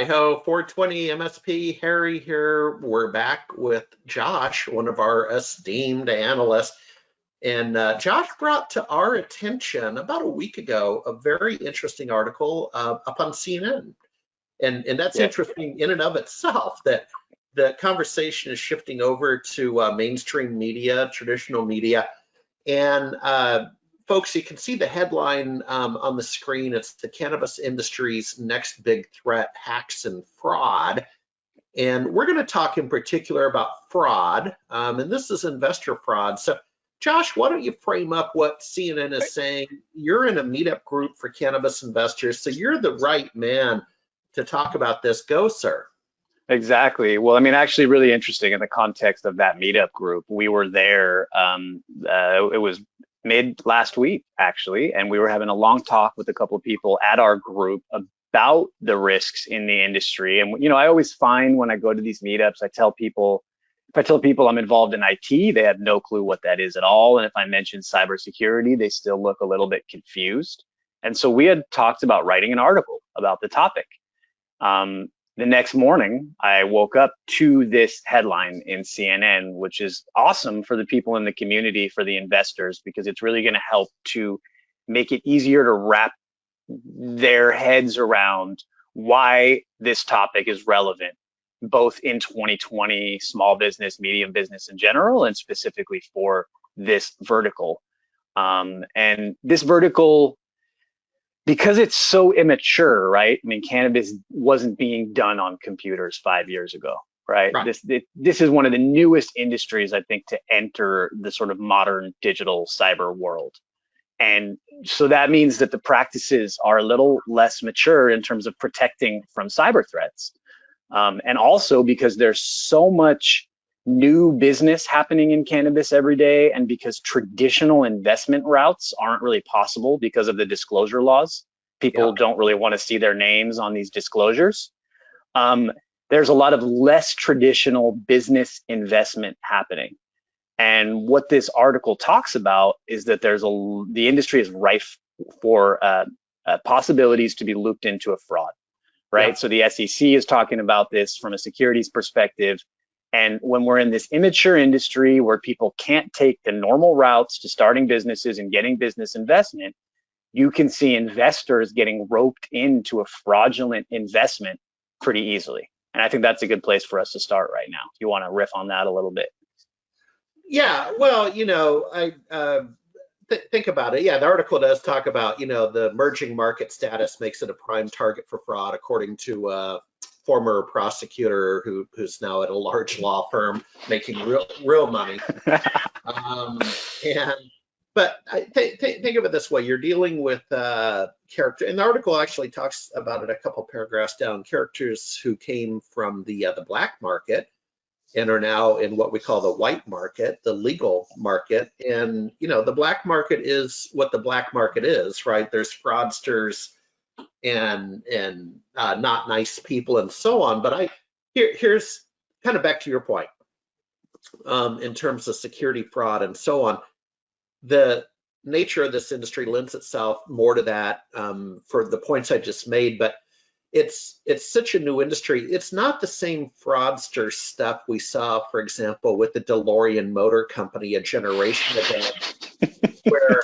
Hi ho, 420 MSP, Harry here. We're back with Josh, one of our esteemed analysts. And Josh brought to our attention about a week ago a very interesting article up on CNN. And that's Yeah, interesting in and of itself, that the conversation is shifting over to mainstream media, traditional media. And folks, you can see the headline on the screen. It's the cannabis industry's next big threat, hacks and fraud. And we're going to talk in particular about fraud, and this is investor fraud. So, Josh, why don't you frame up what CNN is saying? You're in a meetup group for cannabis investors, so you're the right man to talk about this. Go, sir. exactly. Well, I mean, actually, really interesting in the context of that meetup group. We were there. It was mid last week, actually, and we were having a long talk with a couple of people at our group about the risks in the industry. And I always find when I go to these meetups, if I tell people I'm involved in IT, they have no clue what that is at all. And if I mention cybersecurity, they still look a little bit confused. And so we had talked about writing an article about the topic. The next morning, I woke up to this headline in CNN, which is awesome for the people in the community, for the investors, because it's really going to help to make it easier to wrap their heads around why this topic is relevant, both in 2020, small business, medium business in general, and specifically for this vertical. And this vertical, because it's so immature, right? I mean, cannabis wasn't being done on computers 5 years ago, right? Right. This is one of the newest industries, I think, to enter the sort of modern digital cyber world. And so that means that the practices are a little less mature in terms of protecting from cyber threats. And also because there's so much new business happening in cannabis every day, and because traditional investment routes aren't really possible because of the disclosure laws. People Yep. don't really want to see their names on these disclosures. There's a lot of less traditional business investment happening. And what this article talks about is that the industry is rife for possibilities to be looped into a fraud, right? Yep. So the SEC is talking about this from a securities perspective. And when we're in this immature industry where people can't take the normal routes to starting businesses and getting business investment, you can see investors getting roped into a fraudulent investment pretty easily. And I think that's a good place for us to start right now. If you want to riff on that a little bit. Yeah, well, I think about it. Yeah, the article does talk about, the emerging market status makes it a prime target for fraud, according to former prosecutor who's now at a large law firm making real money. Um, and but think of it this way: you're dealing with character. And the article actually talks about it a couple paragraphs down. Characters who came from the black market and are now in what we call the white market, the legal market. And the black market is what the black market is, right? There's fraudsters and not nice people and so on. But here's kind of back to your point, in terms of security fraud and so on. The nature of this industry lends itself more to that, for the points I just made. But it's such a new industry. It's not the same fraudster stuff we saw, for example, with the DeLorean Motor Company a generation ago, where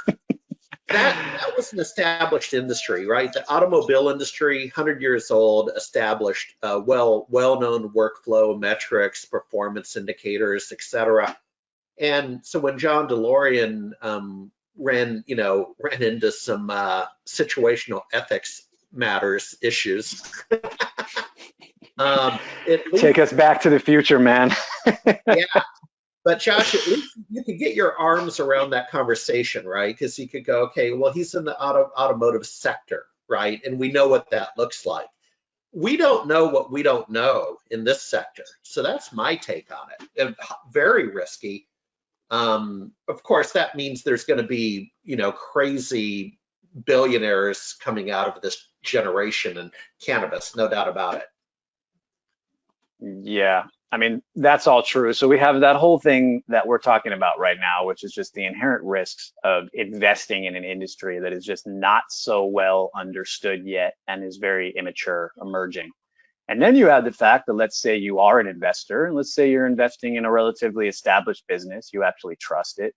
that was an established industry, right? The automobile industry, 100 years old, established, well-known workflow metrics, performance indicators, et cetera. And so when John DeLorean ran into some situational ethics matters issues, Take us back to the future, man. yeah. But Josh, at least you could get your arms around that conversation, right? Because you could go, okay, well, he's in the automotive sector, right? And we know what that looks like. We don't know what we don't know in this sector. So that's my take on it. And very risky. Of course, that means there's going to be, crazy billionaires coming out of this generation in cannabis, no doubt about it. Yeah, I mean, that's all true. So we have that whole thing that we're talking about right now, which is just the inherent risks of investing in an industry that is just not so well understood yet and is very immature, emerging. And then you have the fact that let's say you are an investor, and let's say you're investing in a relatively established business, you actually trust it.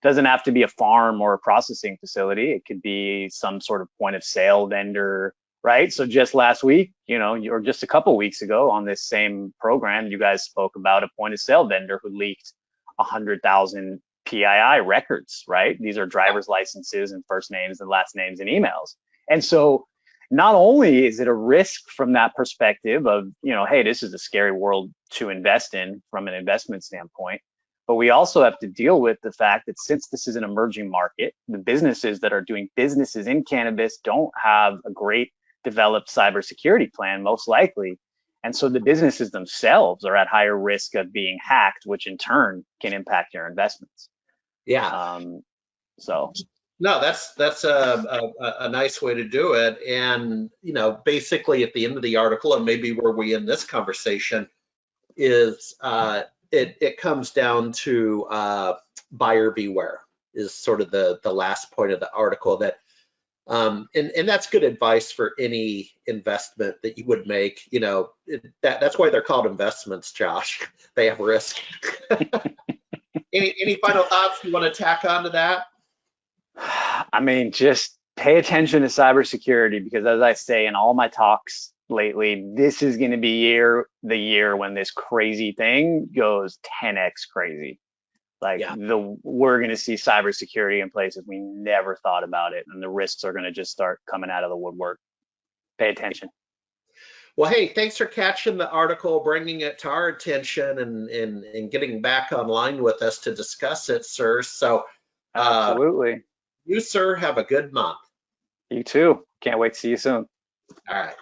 Doesn't have to be a farm or a processing facility. It could be some sort of point of sale vendor, right? So just last week, or just a couple weeks ago on this same program, you guys spoke about a point of sale vendor who leaked 100,000 PII records, right? These are driver's licenses and first names and last names and emails. And so not only is it a risk from that perspective of, hey, this is a scary world to invest in from an investment standpoint, but we also have to deal with the fact that since this is an emerging market, the businesses that are doing businesses in cannabis don't have a great developed cybersecurity plan, most likely. And so the businesses themselves are at higher risk of being hacked, which in turn can impact your investments. Yeah. So. No, that's a nice way to do it. And, basically at the end of the article, and maybe where we end this conversation, is it comes down to buyer beware is sort of the last point of the article, that and that's good advice for any investment that you would make. That's why they're called investments, Josh. They have risk. Any final thoughts you want to tack on to that? I mean, just pay attention to cybersecurity, because as I say in all my talks lately, this is going to be the year when this crazy thing goes 10x crazy. We're going to see cybersecurity in places we never thought about it, and the risks are going to just start coming out of the woodwork. Pay attention. Well, hey, thanks for catching the article, bringing it to our attention, and getting back online with us to discuss it, sir. So, absolutely. You, sir, have a good month. You too. Can't wait to see you soon. All right.